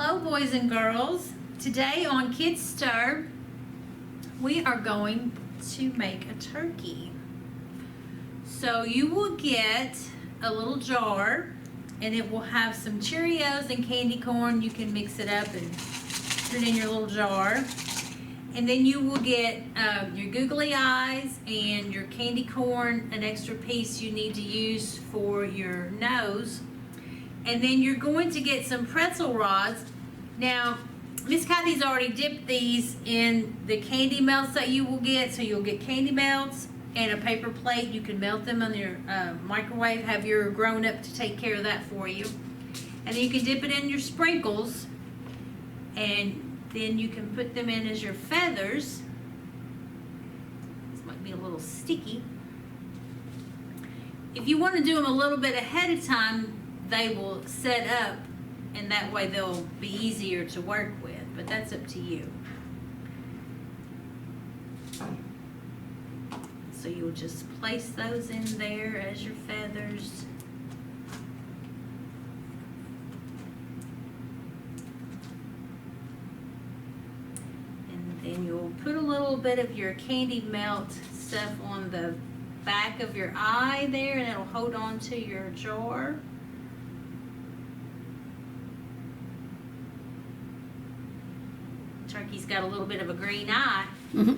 Hello, boys and girls. Today on Kidstir, we are going to make a turkey. So you will get a little jar, and it will have some Cheerios and candy corn. You can mix it up and put it in your little jar. And then you will get your googly eyes and your candy corn, an extra piece you need to use for your nose. And then you're going to get some pretzel rods. Now, Miss Kathy's already dipped these in the candy melts that you will get. So you'll get candy melts and a paper plate. You can melt them on your microwave. Have your grown-up to take care of that for you. And then you can dip it in your sprinkles. And then you can put them in as your feathers. This might be a little sticky. If you want to do them a little bit ahead of time, they will set up, and that way they'll be easier to work with, but that's up to you. So you'll just place those in there as your feathers. And then you'll put a little bit of your candy melt stuff on the back of your eye there, and it'll hold on to your jar. Turkey's got a little bit of a green eye. Mm-hmm.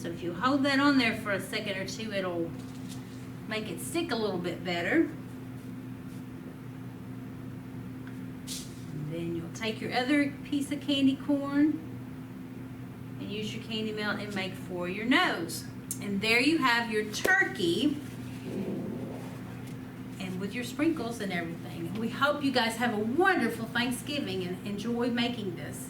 So if you hold that on there for a second or two, it'll make it stick a little bit better. And then you'll take your other piece of candy corn and use your candy melt and make for your nose. And there you have your turkey, and with your sprinkles and everything. We hope you guys have a wonderful Thanksgiving and enjoy making this.